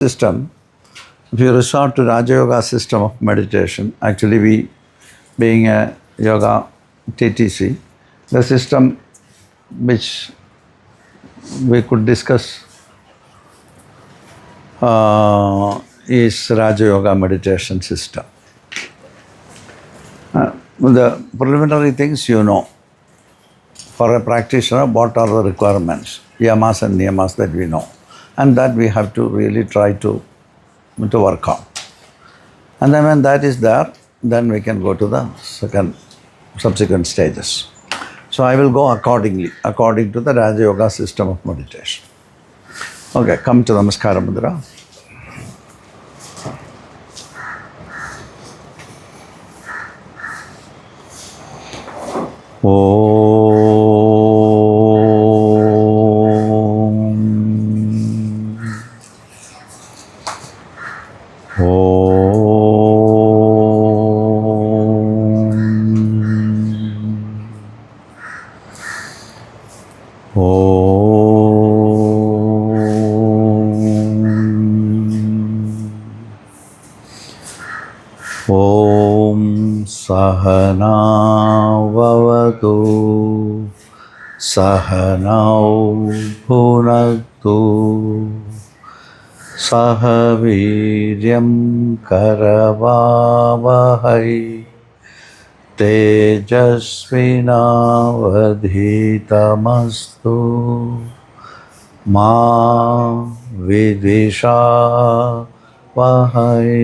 system, if you resort to Rajayoga system of meditation, actually we, being a yoga TTC, the system which we could discuss is Rajayoga meditation system. The preliminary things you know. For a practitioner, what are the requirements? Yamas and Niyamas that we know. And that we have to really try to work on. And then when that is there, then we can go to the subsequent stages. So I will go according to the Raja Yoga system of meditation. Okay, come to Namaskara Mudra. Sahana vavatu sahanau bhunaktu sahaviryam karavavahai tejasvinavadhitamastu ma vidvisha vahai.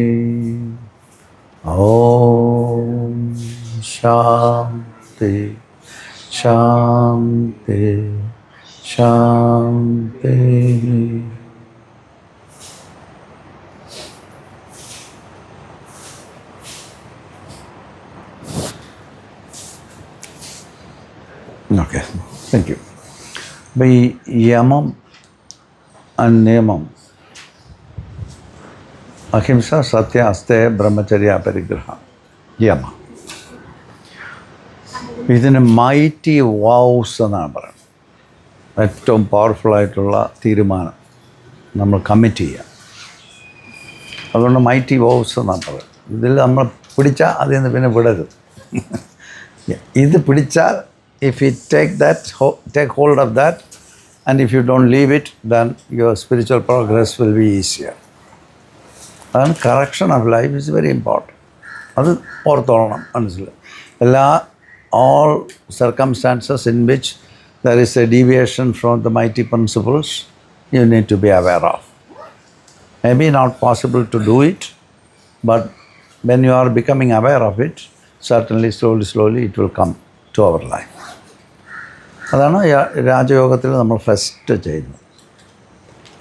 Om Shanti, Shanti, Shanti. Okay, thank you. By Yamam and Niyamam, Ahimsa, Satya, Asteya, Brahmacharya, Parigraha, Yama. ഇതിന് mighty വൗസ് എന്നാണ് പറയുന്നത്. ഏറ്റവും പവർഫുള്ളായിട്ടുള്ള തീരുമാനം നമ്മൾ commit ചെയ്യുക. അതുകൊണ്ട് mighty വൗസ് എന്നാണ് പറയുന്നത്. ഇതിൽ നമ്മൾ പിടിച്ചാൽ അതിൽ നിന്ന് പിന്നെ വിടരുത്. ഇത് പിടിച്ചാൽ if you take hold of that and if you don't leave it then your spiritual progress will be easier. അതാണ് correction of life is very important. അത് ഓർത്തോളണം മനസ്സിൽ. All circumstances in which there is a deviation from the mighty principles, you need to be aware of. Maybe not possible to do it, but when you are becoming aware of it, certainly slowly it will come to our life. അതാണ് രാജയോഗത്തിൽ നമ്മൾ first ചെയ്യുന്നത്.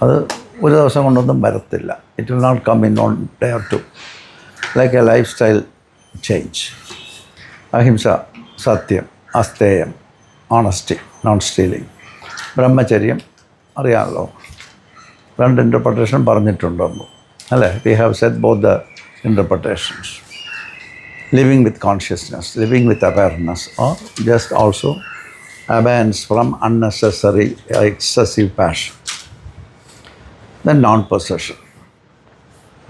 അത് ഒരു ദിവസം കൊണ്ടൊന്നും വരത്തില്ല. It will not come in one day or two. Like a lifestyle change. Ahimsa, സത്യം, അസ്തേയം, honesty, non stealing, ബ്രഹ്മചര്യം അറിയാമല്ലോ. രണ്ട് ഇൻ്റർപ്രിട്ടേഷൻ പറഞ്ഞിട്ടുണ്ടോ അല്ലേ? We have set both the interpretations. Living with consciousness, living with awareness, or just also abeyance from unnecessary excessive passion. Then non possession.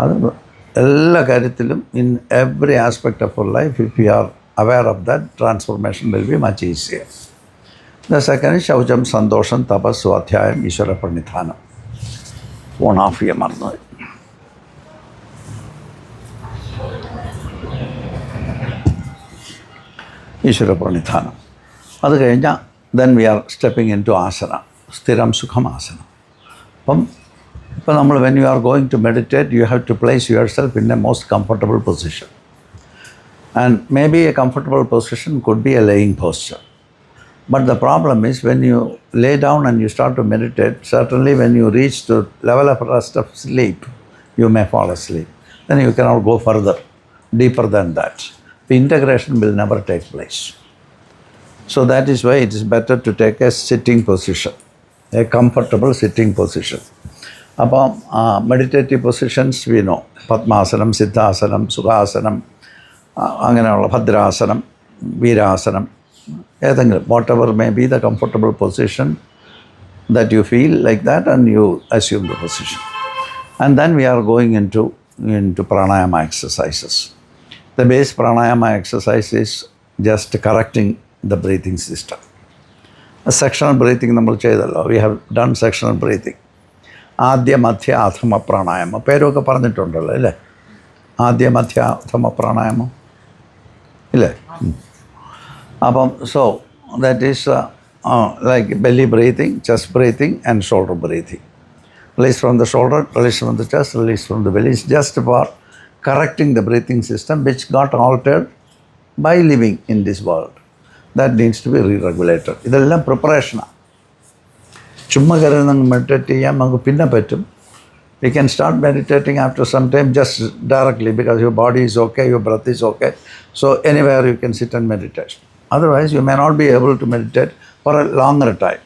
അത് എല്ലാ കാര്യത്തിലും in every aspect of our life if you are aware of that, transformation will be much easier. The second is Shaucham, Sandosham, Tapas, Swadhyayam, Ishvara Pranithanam. One half year marno. Ishvara Pranithanam. Adu kayinja, then we are stepping into asana, Sthiram Sukham asana. When you are going to meditate, you have to place yourself in the most comfortable position. And maybe a comfortable position could be a laying posture. But the problem is when you lay down and you start to meditate, certainly when you reach the level of rest of sleep, you may fall asleep. Then you cannot go further, deeper than that. The integration will never take place. So that is why it is better to take a sitting position, a comfortable sitting position. Upon meditative positions we know, Padmasanam, Siddhasanam, Sukhasanam, അങ്ങനെയുള്ള ഭദ്രാസനം, വീരാസനം, ഏതെങ്കിലും whatever may be the comfortable position that you feel like that and you assume the position. And then we are going into pranayama exercises. The base pranayama exercise is just correcting the breathing system. A sectional breathing, we have done sectional breathing. Adya Madhya Athama Pranayama. പേരൊക്കെ പറഞ്ഞിട്ടുണ്ടല്ലോ അല്ലേ? ആദ്യ മധ്യ അഥമ പ്രാണായാമം ഇല്ലേ? അപ്പം so that is like belly breathing, chest breathing and shoulder breathing. Release from the shoulder, release from the chest, release from the belly. It's just for correcting the breathing system which got altered by living in this world. That needs to be re-regulated. ഇതെല്ലാം പ്രിപ്പറേഷനാണ്. ചുമ്മാ കയറി നമുക്ക് meditate ചെയ്യാൻ നമുക്ക് പിന്നെ പറ്റും. You can start meditating after some time just directly because your body is okay, your breath is okay. So anywhere you can sit and meditate. Otherwise you may not be able to meditate for a longer time.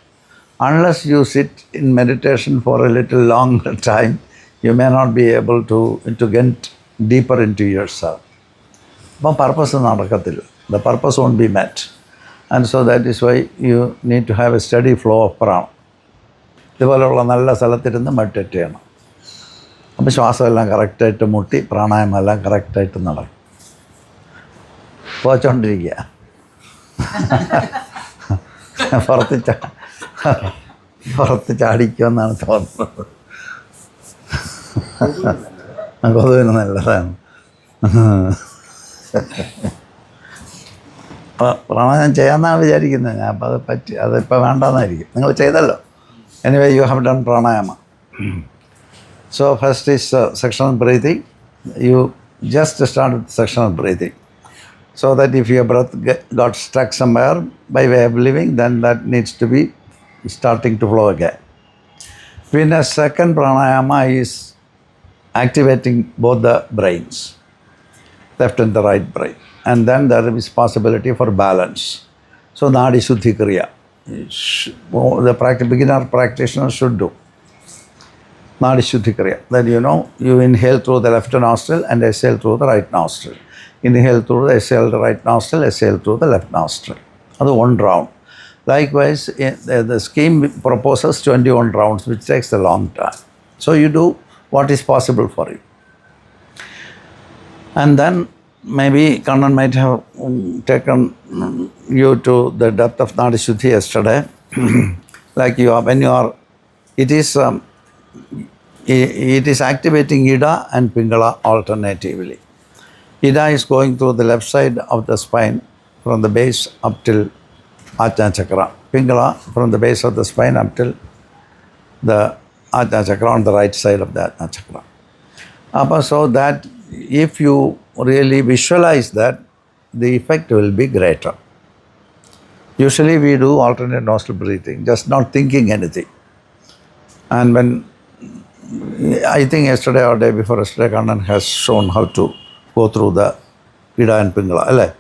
Unless you sit in meditation for a little longer time, you may not be able to get deeper into yourself. അപ്പം purpose നടക്കത്തില്ല. The purpose won't be met. And so that is why you need to have a steady flow of prana. ഇതുപോലെയുള്ള നല്ല സ്ഥലത്തിരുന്ന് meditate ചെയ്യണം. അപ്പം ശ്വാസമെല്ലാം കറക്റ്റായിട്ട് മുട്ടി പ്രാണായാമം എല്ലാം കറക്റ്റായിട്ട് നടക്കും. പോയിക്കൊണ്ടിരിക്കുക. പുറത്ത് ചാടിക്കുമെന്നാണ് തോന്നുന്നത്. കൊതുവിന് നല്ലതാണ്. പ്രാണായാമം ചെയ്യാമെന്നാണ് വിചാരിക്കുന്നത് ഞാൻ. അപ്പോൾ അതിപ്പോൾ വേണ്ടെന്നായിരിക്കും. നിങ്ങൾ ചെയ്തല്ലോ. Anyway, you have done pranayama. So first is sectional breathing. You just start with sectional breathing. So that if your breath got stuck somewhere by way of living, then that needs to be starting to flow again. When a second pranayama is activating both the brains, left and the right brain. And then there is possibility for balance. So Nadi Sudhi Kriya. The beginner practitioner should do Nadi Shuddhi Kriya. That you inhale through the left nostril and exhale through the right nostril. Inhale through the exhale the right nostril, exhale through the left nostril. That's one round. Likewise, the scheme proposes 21 rounds, which takes a long time. So you do what is possible for you. And then maybe Kannan might have taken you to the depth of Nadi Shuddhi yesterday. Like it is activating Ida and Pingala alternatively. Ida is going through the left side of the spine from the base up till Ajna Chakra. Pingala from the base of the spine up till the Ajna Chakra on the right side of the Ajna Chakra. So that if you really visualize that, the effect will be greater. Usually we do alternate nostril breathing, just not thinking anything. And when, I think yesterday or day before yesterday, Kannan has shown how to go through the Ida and Pingala.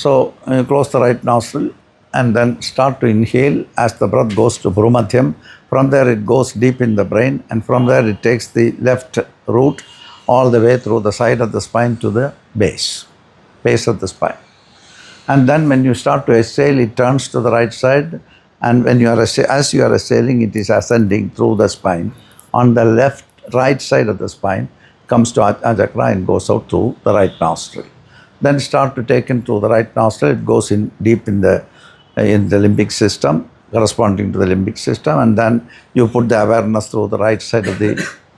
So you close the right nostril and then start to inhale as the breath goes to Bhumadhyam. From there it goes deep in the brain, and from there it takes the left root all the way through the side of the spine to the base of the spine. And then when you start to exhale, it turns to the right side, and when as you are exhaling, it is ascending through the spine. On the right side of the spine, comes to Ajna Chakra and goes out through the right nostril. Then start to take in through the right nostril, it goes in deep in the limbic system, corresponding to the limbic system, and then you put the awareness through the right side of the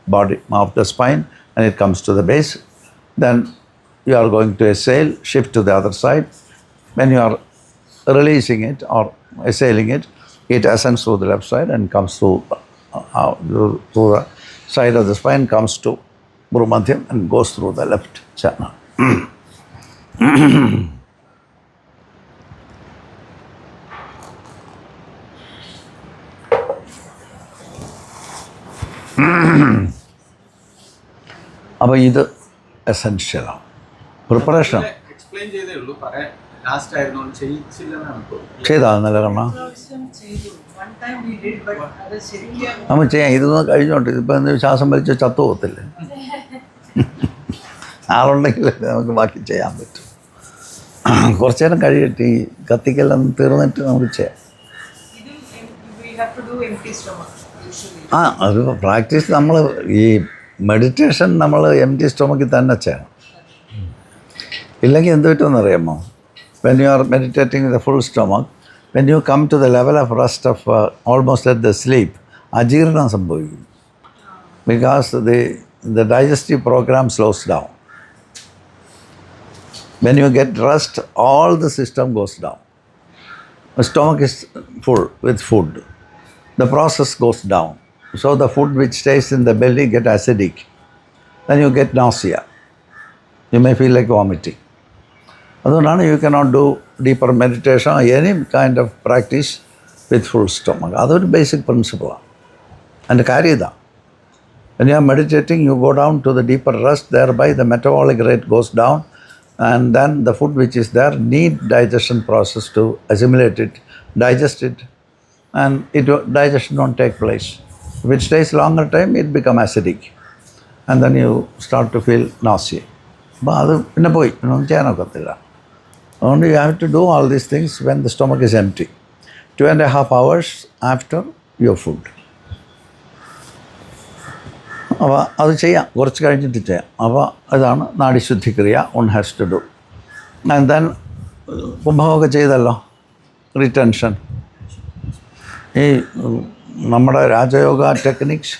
body, of the spine, and it comes to the base. Then you are going to exhale, shift to the other side. When you are releasing it or exhaling it, it ascends through the left side and comes through the side of the spine, comes to Bhumadhyam and goes through the left channel. അപ്പോൾ ഇത് എസെൻഷ്യലാണ്. Preparation ചെയ്താൽ നല്ല കാരണം നമ്മൾ ചെയ്യാം. ഇതൊന്നും കഴിഞ്ഞോട്ട് ഇതിപ്പോൾ എന്തെങ്കിലും ശ്വാസം വലിച്ച് ചത്തു പോകത്തില്ലേ? ആളുണ്ടെങ്കിൽ നമുക്ക് ബാക്കി ചെയ്യാൻ പറ്റും. കുറച്ച് നേരം കഴിയട്ടെ, ഈ കത്തിക്കെല്ലാം തീർന്നിട്ട് നമുക്ക് ചെയ്യാം. അത് പ്രാക്ടീസ് നമ്മൾ ഈ മെഡിറ്റേഷൻ നമ്മൾ എംപ്റ്റി സ്റ്റൊമക്കിൽ തന്നെ ചെയ്യണം. ഇല്ലെങ്കിൽ എന്ത് പറ്റുമെന്നറിയാമോ? When you are meditating with a full stomach, when you come to the level of rest of almost at the sleep, അജീർണം സംഭവിക്കും. Because the digestive program slows down. When you get rest, all the system goes down. The stomach is full with food. The process goes down. So the food which stays in the belly get acidic. Then you get nausea. You may feel like vomiting. അതുകൊണ്ടാണ് you cannot do deeper meditation or any kind of practice with full stomach. അതൊരു basic principle. അതിൻ്റെ കാര്യം ഇതാണ്. When you are meditating, you go down to the deeper rest, thereby the metabolic rate goes down, and then the food which is there need digestion process to assimilate it, digest it, and digestion won't take place. If it stays longer time, it becomes acidic, and then you start to feel nausea. അപ്പോൾ അത് പിന്നെ പോയി ഒന്നും ചെയ്യാനൊക്കത്തില്ല. അതുകൊണ്ട് you have to do all these things when the stomach is empty, 2.5 hours after your food. അപ്പോൾ അത് ചെയ്യാം, കുറച്ച് കഴിഞ്ഞിട്ട് ചെയ്യാം. അപ്പോൾ അതാണ് nadi shuddhi kriya one has to do. And then കുംഭകമൊക്കെ ചെയ്തല്ലോ, റിറ്റൻഷൻ. ഈ നമ്മുടെ raja yoga techniques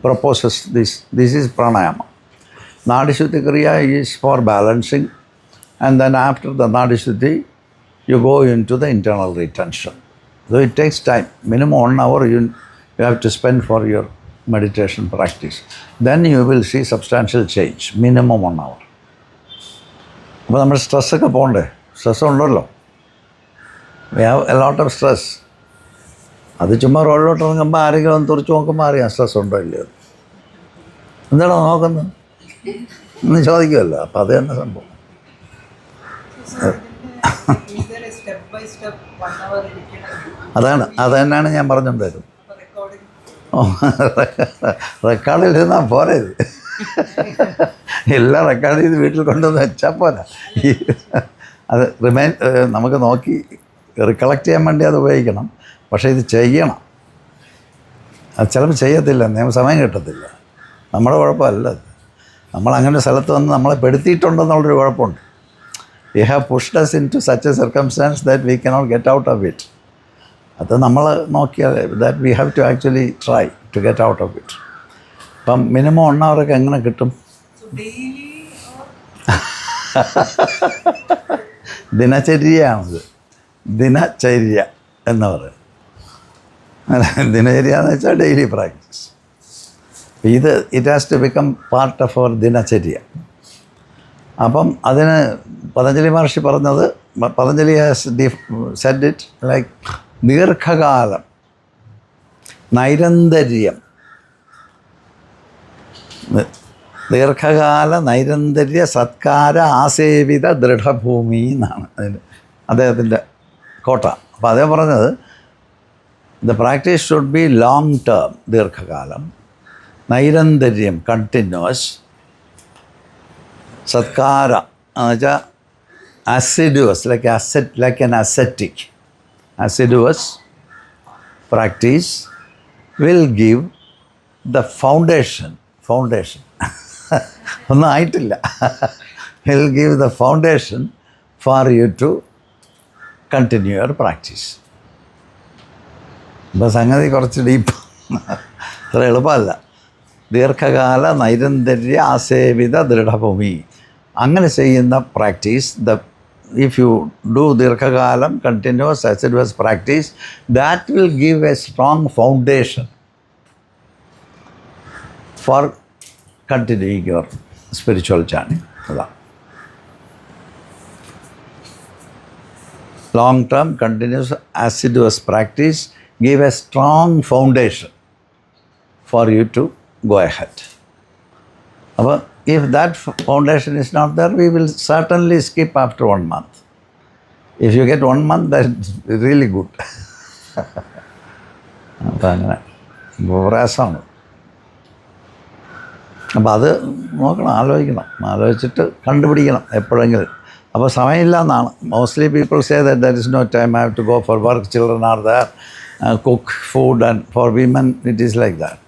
proposes this is pranayama. Nadi shuddhi kriya is for balancing, and then after the nadi shuddhi you go into the internal retention. So it takes time. Minimum 1 hour you have to spend for your meditation practice. Then you will see substantial change, minimum 1 hour. അപ്പോൾ നമ്മുടെ സ്ട്രെസ്സൊക്കെ പോകണ്ടേ? Stress ഉണ്ടല്ലോ, we have a lot of stress. അത് ചുമ്മാ റോഡിലോട്ട് ഇറങ്ങുമ്പോൾ ആരെങ്കിലും ഒന്ന് തുറച്ച് നോക്കുമ്പോൾ അറിയാം സ്ട്രെസ് ഉണ്ടോ ഇല്ലയോ. എന്താണോ നോക്കുന്നത് എന്ന് ചോദിക്കുമല്ലോ. അപ്പോൾ അത് തന്നെ സംഭവം. അത് തന്നെയാണ് ഞാൻ പറഞ്ഞുകൊണ്ടായിരുന്നു. റെക്കോർഡിൽ ഇരുന്നാൽ പോരെ, എല്ലാം റെക്കോർഡ് ചെയ്ത് വീട്ടിൽ കൊണ്ടുവന്ന് വെച്ചാൽ പോരാ. അത് നമുക്ക് നോക്കി റിക്കളക്ട് ചെയ്യാൻ വേണ്ടി അത് ഉപയോഗിക്കണം. പക്ഷേ ഇത് ചെയ്യണം. അത് ചിലപ്പോൾ ചെയ്യത്തില്ല, സമയം കിട്ടത്തില്ല. നമ്മുടെ കുഴപ്പമല്ല അത്. നമ്മളങ്ങനെ സ്ഥലത്ത് വന്ന് നമ്മളെ പെടുത്തിയിട്ടുണ്ടെന്നുള്ളൊരു കുഴപ്പമുണ്ട്. We have pushed us into such a circumstance that we cannot get out of it. അത് നമ്മൾ നോക്കിയാൽ that we have to actually try to get out of it. അപ്പം മിനിമം 1 hour എങ്ങനെ കിട്ടും? ദിനചര്യയാണത്. ദിനചര്യ എന്ന് പറയും. ദിനചര്യ എന്ന് വെച്ചാൽ ഡെയിലി പ്രാക്ടീസ്. ഇത് it has to become part of our dinacharya. അപ്പം അതിന് പതഞ്ജലി മഹർഷി പറഞ്ഞത്, Patanjali has said it like ദീർഘകാലം, നൈരന്തര്യം, ദീർഘകാല നൈരന്തര്യ സത്കാര ആസേവിത ദൃഢഭൂമി എന്നാണ് അതിന് അദ്ദേഹത്തിൻ്റെ കോട്ട. അപ്പോൾ അദ്ദേഹം പറഞ്ഞത് the practice should be long term, ദീർഘകാലം, നൈരന്തര്യം കണ്ടിന്യൂസ്, സത്കാര എന്ന് വെച്ചാൽ assiduous, like an ascetic. Assiduous practice will give the foundation ഒന്നും ആയിട്ടില്ല, will give the foundation for you to continue your practice. ഇപ്പോൾ സംഗതി കുറച്ച് ഡീപ്പ്, അത്ര എളുപ്പമല്ല. ദീർഘകാല നൈരന്തര്യ ആസേവിത ദൃഢഭൂമി, അങ്ങനെ ചെയ്യുന്ന practice, if you do dirghakalam continuous assiduous practice, that will give a strong foundation for continuing your spiritual journey. Long term continuous assiduous practice give a strong foundation for you to go ahead. അപ്പോൾ if that foundation is not there, we will certainly skip after 1 month. If you get 1 month, that's really good. അപ്പം അങ്ങനെ പ്രയാസമാണ്. അപ്പം അത് നോക്കണം, ആലോചിച്ചിട്ട് കണ്ടുപിടിക്കണം എപ്പോഴെങ്കിലും. അപ്പോൾ സമയമില്ല എന്നാണ്. Mostly people say that there is no time, I have to go for work, children are there, cook food, and for women it is like that.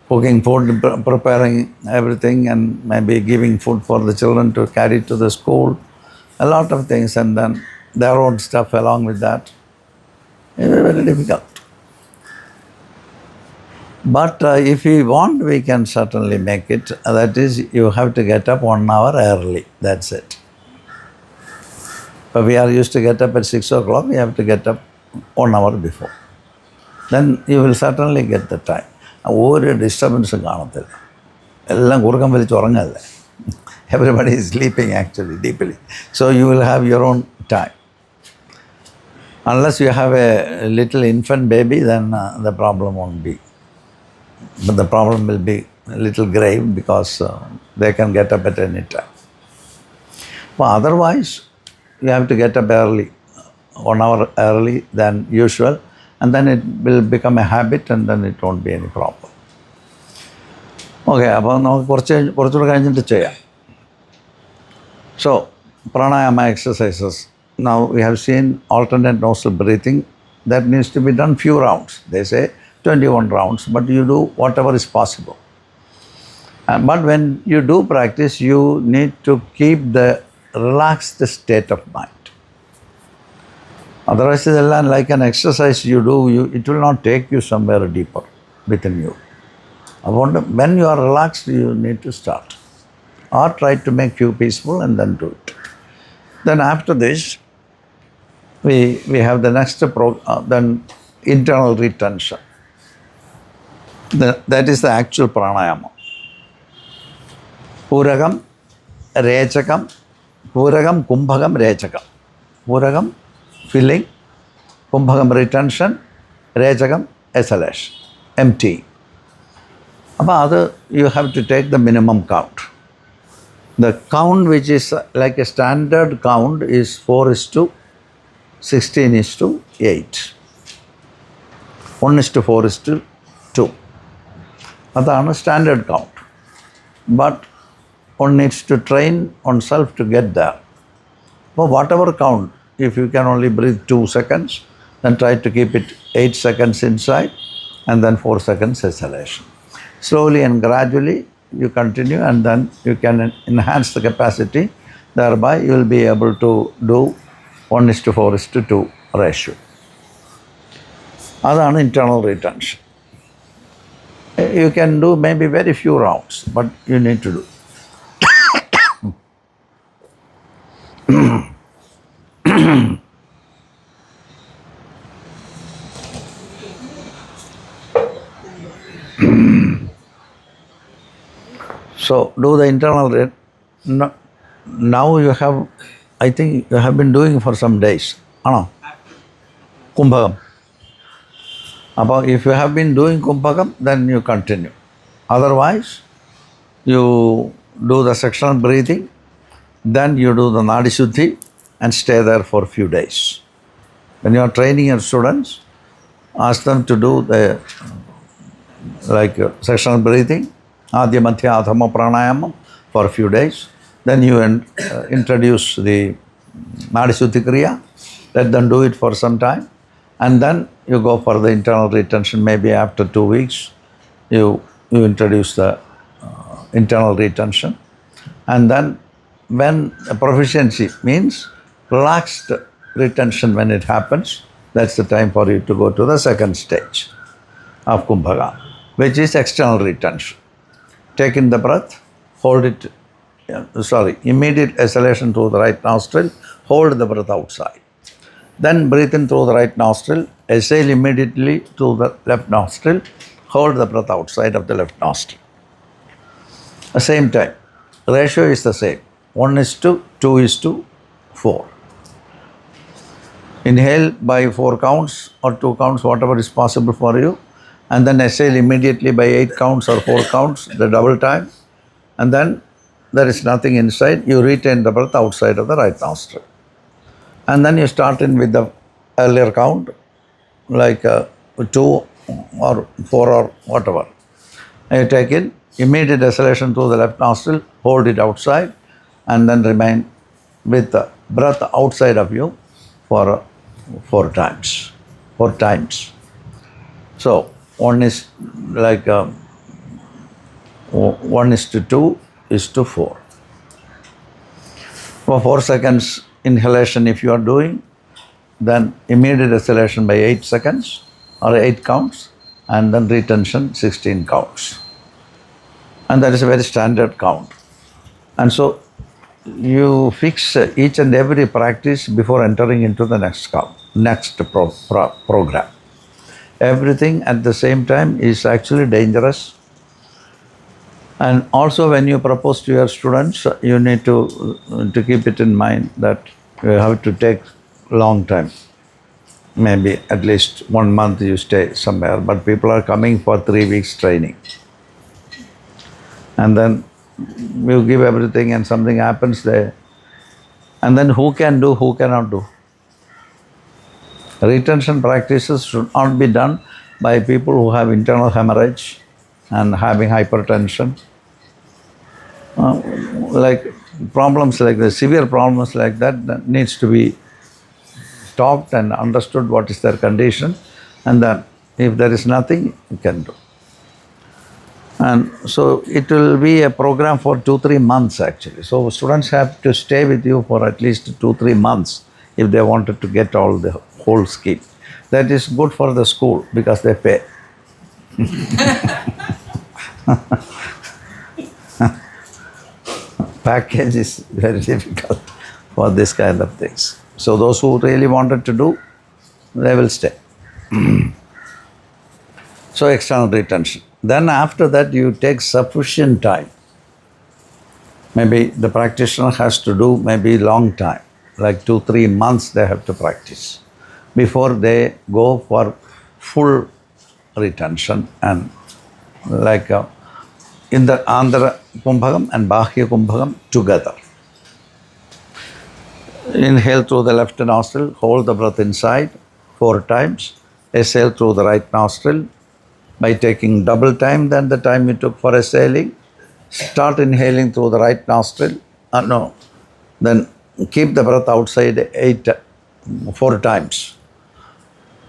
Cooking food, preparing everything, and maybe giving food for the children to carry to the school, a lot of things, and then their own stuff along with that. It is very difficult. But if we want, we can certainly make it. That is, you have to get up 1 hour early. That's it. But we are used to get up at 6 o'clock, we have to get up 1 hour before. Then you will certainly get the time. ഒരു ഡിസ്റ്റർബൻസും കാണത്തില്ല, എല്ലാം കുറുക്കം വലിച്ച് ഉറങ്ങല്ലേ. Everybody is sleeping actually deeply. So you will have your own time. Unless you have a little infant baby, then the problem won't be. But the problem will be a little grave because they can get up at any time. But otherwise, you have to get up early, 1 hour early than usual, and then it will become a habit, and then it won't be any problem. Okay, അപ്പോൾ നമുക്ക് കുറച്ചുകൂടെ കഴിഞ്ഞിട്ട് ചെയ്യാം. So, pranayama exercises. Now we have seen alternate nostril breathing. That needs to be done few rounds. They say 21 rounds, but you do whatever is possible. But when you do practice, you need to keep the relaxed state of mind. Otherwise, it's like an exercise you do, it will not take you somewhere deeper within you. When you are relaxed, you need to start. Or try to make you peaceful and then do it. Then after this, we have the next then internal retention. That is the actual pranayama. Puragam, Rechakam, Puragam, Kumbhakam, Rechakam. Puragam, filling, Kumbhakam, retention, Rechakam, exhalation, empty. About you have to take the minimum count. The count which is like a standard count is 4:16:8. 1:4:2. That's a standard count. But one needs to train oneself to get there. For whatever count, if you can only breathe 2 seconds, then try to keep it 8 seconds inside and then 4 seconds exhalation. Slowly and gradually you continue, and then you can enhance the capacity. Thereby you will be able to do 1:4:2 ratio. That's internal retention. You can do maybe very few rounds, but you need to do. So do the internal now you have, I think you have been doing for some days. Kumbhakam. If you have been doing Kumbhakam, then you continue. Otherwise, you do the sectional breathing, then you do the Nadi Sudhi and stay there for a few days. When you are training your students, ask them to do the sectional breathing, Adya Madhya Adhama Pranayama for a few days. Then you introduce the Nadi Sudhi Kriya, let them do it for some time, and then you go for the internal retention. Maybe after 2 weeks, you introduce the internal retention. And then when proficiency means relaxed retention, when it happens, that's the time for you to go to the second stage of Kumbhaka, which is external retention. Take in the breath, hold it, immediate exhalation through the right nostril, hold the breath outside. Then breathe in through the right nostril, exhale immediately through the left nostril, hold the breath outside of the left nostril. At the same time, ratio is the same, 1:2:4. Inhale by 4 counts or 2 counts, whatever is possible for you, and then exhale immediately by 8 counts or 4 counts, the double time, and then there is nothing inside, you retain the breath outside of the right nostril. And then you start in with the earlier count, like 2 or 4 or whatever. And you take in, immediate exhalation through the left nostril, hold it outside, and then remain with the breath outside of you for 4 times. 4 times. So, one is like 1:2:4. For 4 seconds inhalation if you are doing, then immediate exhalation by 8 seconds or 8 counts, and then retention 16 counts. And that is a very standard count. And so you fix each and every practice before entering into the next program. Everything at the same time is actually dangerous. And also when you propose to your students, you need to keep it in mind that you have to take long time. Maybe at least 1 month you stay somewhere, but people are coming for 3 weeks training. And then you give everything and something happens there. And then who can do, who cannot do? Retention practices should not be done by people who have internal hemorrhage and having hypertension. Like problems like the severe problems like that needs to be talked and understood what is their condition, and then if there is nothing, you can do. And so it will be a program for 2-3 months actually. So students have to stay with you for at least 2-3 months if they wanted to get all the whole scheme. That is good for the school because they pay. Package is very difficult for this kind of things. So those who really wanted to do, they will stay. So external retention. Then after that you take sufficient time. Maybe the practitioner has to do maybe long time, like 2-3 months they have to practice before they go for full retention. And like in the Antar Kumbhakam and Bahya Kumbhakam together. Inhale through the left nostril, hold the breath inside 4 times, exhale through the right nostril. By taking double time than the time you took for exhaling, start inhaling through the right nostril. Then keep the breath outside 4 times.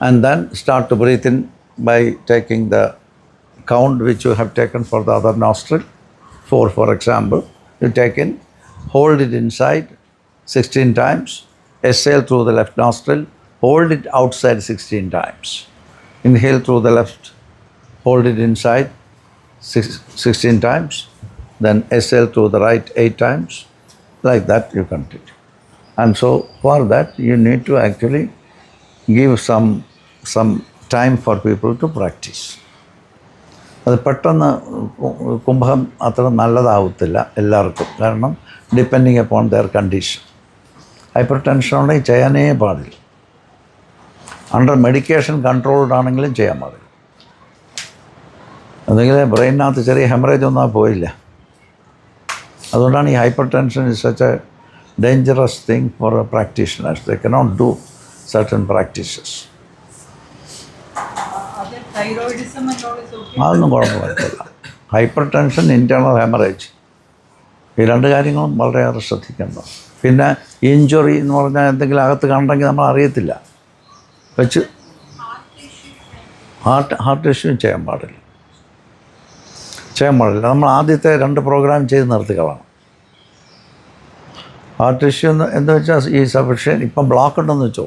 And then start to breathe in by taking the count which you have taken for the other nostril. 4, for example, you take in, hold it inside 16 times, exhale through the left nostril, hold it outside 16 times. Inhale through the left, hold it inside 16 times, then exhale through the right 8 times. Like that you continue. And so for that you need to actually give some time for people to practice. അത് പെട്ടെന്ന് കുംഭകം അത്ര നല്ലതാവത്തില്ല എല്ലാവർക്കും, കാരണം depending upon their condition. Hypertension ഉണ്ടെങ്കിൽ ചെയ്യാനേ പാടില്ല. Under medication controlled ആണെങ്കിലും ചെയ്യാൻ പാടില്ല. എന്തെങ്കിലും ബ്രെയിനകത്ത് ചെറിയ ഹെമറേജ് ഒന്നും പോയില്ല. അതുകൊണ്ടാണ് ഈ hyper tension is such A dangerous thing for practitioners. They cannot do certain practices. അതൊന്നും കുഴപ്പമില്ല. ഹൈപ്പർ ടെൻഷൻ, ഇൻറ്റേർണൽ ഹെമറേജ്, ഈ 2 കാര്യങ്ങളും വളരെയേറെ ശ്രദ്ധിക്കണം. പിന്നെ ഇഞ്ചുറി എന്ന് പറഞ്ഞാൽ എന്തെങ്കിലും അകത്ത് കണ്ടെങ്കിൽ നമ്മൾ അറിയത്തില്ല. വെച്ച് ഹാർട്ട് ഇഷ്യൂ ചെയ്യാൻ പാടില്ല. നമ്മൾ ആദ്യത്തെ 2 പ്രോഗ്രാം ചെയ്ത് നിർത്തിക്കളാണ്. ഹാർട്ട് ഇഷ്യൂ എന്ന് വെച്ചാൽ ഈ സഫിഷ്യൻ ഇപ്പം ബ്ലോക്ക് ഉണ്ടെന്ന് വെച്ചോ.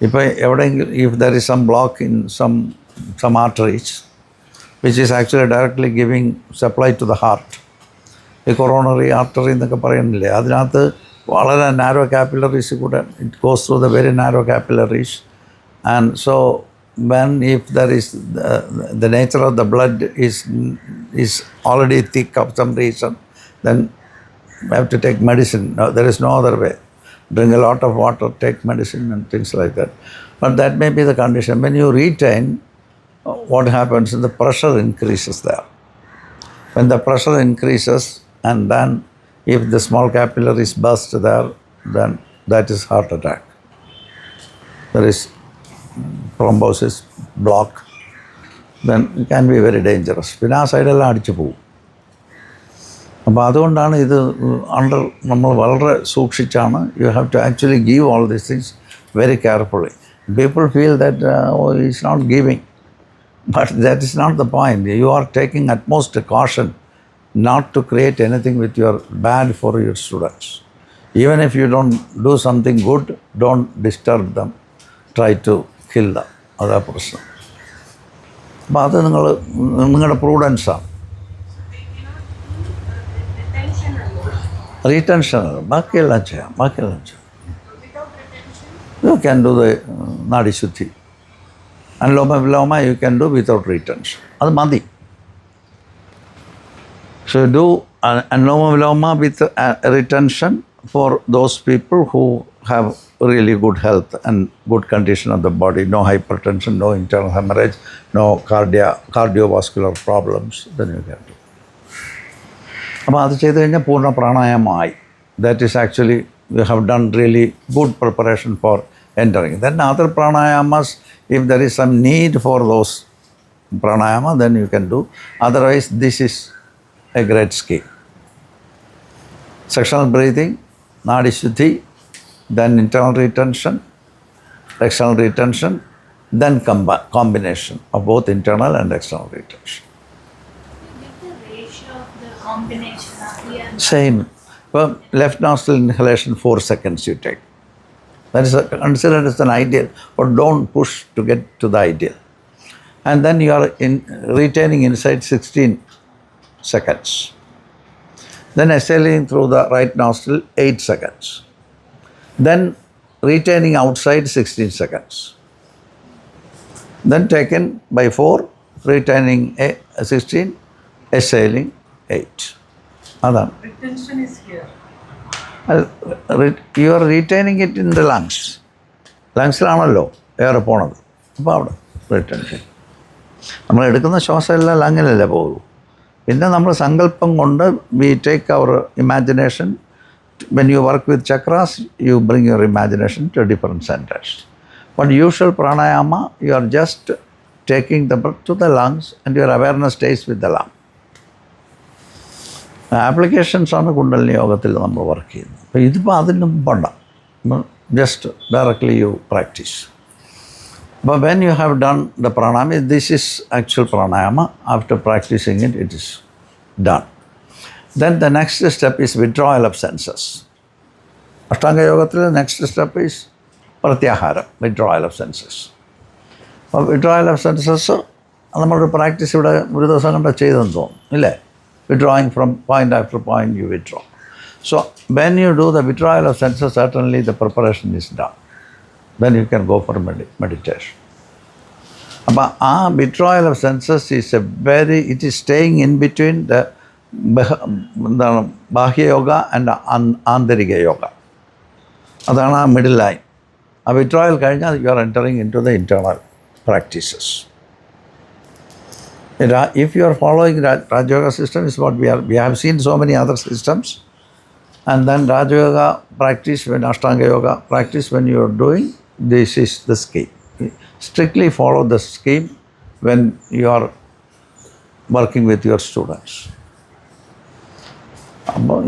ഇപ്പോൾ എവിടെയെങ്കിലും if there is some block in some arteries which is actually directly giving supply to the heart, ഈ കൊറോണറി ആർട്ടറി എന്നൊക്കെ പറയുന്നില്ലേ, അതിനകത്ത് വളരെ നാരോ കാപ്പിലറീസ് കൂടെ it goes through the very narrow capillaries. And so when if there is the nature of the blood is already thick of some reason, then you have to take medicine. No, there is no other way. Drink a lot of water, take medicine and things like that. But that may be the condition. When you retain, what happens is the pressure increases there. When the pressure increases, and then if the small capillaries burst there, then that is heart attack. There is thrombosis, block, then it can be very dangerous. പിന്നെ ആ സൈഡെല്ലാം അടിച്ചു പോകും. അപ്പോൾ അതുകൊണ്ടാണ് ഇത് നമ്മൾ വളരെ സൂക്ഷിച്ചാണ്. You have to actually give all these things very carefully. People feel that is not giving. But that is not the point. You are taking utmost caution not to create anything with your bad for your students. Even if you don't do something good, don't disturb them. Try to kill them. അതാ പ്രശ്നം. അപ്പം അത് നിങ്ങളുടെ പ്രൂഡൻസാണ്. Retention ബാക്കിയെല്ലാം ചെയ്യാം. You can do the Nadi Sudhi. Anuloma Viloma you can do without retention. That's madi. So do Anuloma Viloma with retention for those people who have really good health and good condition of the body, no hypertension, no internal hemorrhage, no cardiovascular problems, then you can do. അപ്പോൾ അത് ചെയ്ത് കഴിഞ്ഞാൽ പൂർണ്ണ പ്രാണായാമമായി. That is actually you have done really good preparation for entering. Then other pranayamas, if there is some need for those pranayama, then you can do. Otherwise, this is a great scheme. Sectional breathing, Nadi Sudhi, then internal retention, external retention, then combination of both internal and external retention. With the ratio of the combination of the Same. Well, left nostril inhalation 4 seconds you take. That is considered as an ideal, but don't push to get to the ideal. And then you are retaining inside 16 seconds. Then exhaling through the right nostril 8 seconds. Then retaining outside 16 seconds. Then taken by 4, retaining 16, exhaling 8. Adhan. Retention is here. You are retaining it in the lungs. ലങ്സിലാണല്ലോ air പോണത്. അപ്പോൾ അവിടെ retention നമ്മൾ എടുക്കുന്ന ശ്വാസം എല്ലാം ലങ്ങിലല്ലേ പോകുള്ളൂ. പിന്നെ നമ്മൾ സങ്കല്പം കൊണ്ട് we take our imagination. When you work with chakras you bring your imagination to different centres. But usual pranayama you are just taking the breath to the lungs and your awareness stays with the lung. ആപ്ലിക്കേഷൻസാണ് കുണ്ടലിനി യോഗത്തിൽ നമ്മൾ work ചെയ്യുന്നത്. അപ്പോൾ ഇതിപ്പോൾ അതിനും പോണ്ട, just directly you practice. But when you have done the pranayama, this is actual pranayama. After practicing it, it is done. Then the next step is withdrawal of senses. Ashtanga Yogathil, the next step is Pratyahara, withdrawal of senses. Withdrawal of senses, നമ്മളൊരു practice ഇവിടെ ഒരു ദിവസം കണ്ട ചെയ്തെന്ന് തോന്നും ഇല്ലേ? Withdrawing from point after point, you withdraw. So when you do the withdrawal of senses, certainly the preparation is done. Then you can go for meditation. But withdrawal of senses is it is staying in between the Bahya Yoga and Antar Yoga. That's the middle line. A withdrawal കഴിഞ്ഞാൽ you are entering into the internal practices. If you are following Rajayoga system, is what we have seen so many other systems. And then Rajayoga practice, when Ashtanga Yoga practice, when you are doing, this is the scheme. Strictly follow the scheme when you are working with your students.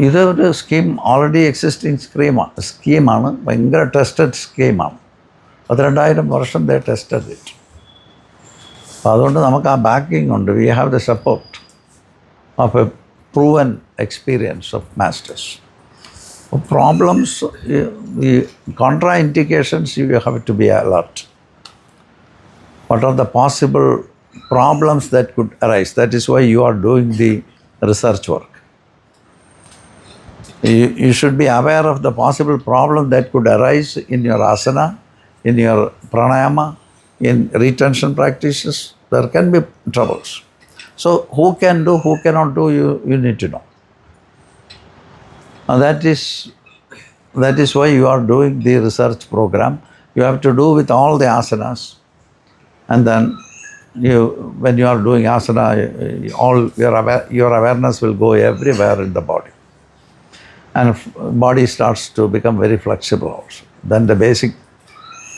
ഇതൊരു scheme already existing സ്കീമാണ്. ഭയങ്കര tested സ്കീമാണ്. 12,000 വർഷം ദേ tested it. അപ്പോൾ അതുകൊണ്ട് നമുക്ക് ആ backing ഉണ്ട്. We have the support of A proven experience of masters. Problems, the contraindications, you have to be alert. What are the possible problems that could arise? That is why you are doing the research work. You should be aware of the possible problem that could arise in your asana, in your pranayama, in retention practices. There can be troubles. So who can do, who cannot do, you need to know. And that is why you are doing the research program. You have to do with all the asanas, and then when you are doing asana, all your awareness will go everywhere in the body, and body starts to become very flexible also. Then the basic,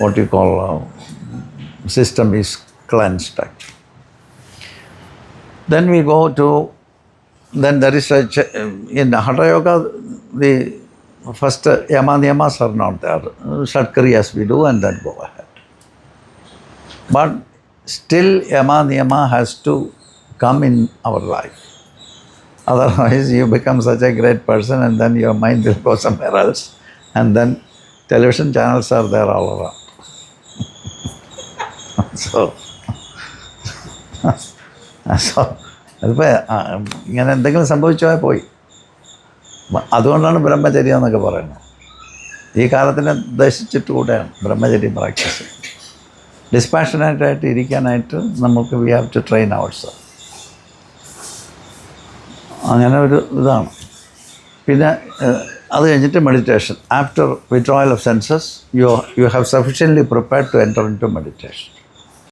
what you call system is cleansed actually. Then we go to, then there is in Hatha Yoga, the first Yamas are not there. Short Kriyas we do and then go ahead. But still Yama Niyama has to come in our life. Otherwise, you become such a great person and then your mind will go somewhere else. And then television channels are there all around. So, അതിപ്പോൾ ഇങ്ങനെ എന്തെങ്കിലും സംഭവിച്ചാൽ പോയി. അതുകൊണ്ടാണ് ബ്രഹ്മചര്യം എന്നൊക്കെ പറയുന്നത്. ഈ കാലത്തിനെ ഉദ്ദേശിച്ചിട്ടുകൂടെയാണ് ബ്രഹ്മചര്യം പ്രാക്ടീസ്. ഡിസ്പാഷനേറ്റായിട്ട് ഇരിക്കാനായിട്ട് നമുക്ക് we have to train ours. അങ്ങനെ ഒരു ഇതാണ്. പിന്നെ അത് കഴിഞ്ഞിട്ട് meditation. After withdrawal of senses you have sufficiently prepared to enter into meditation.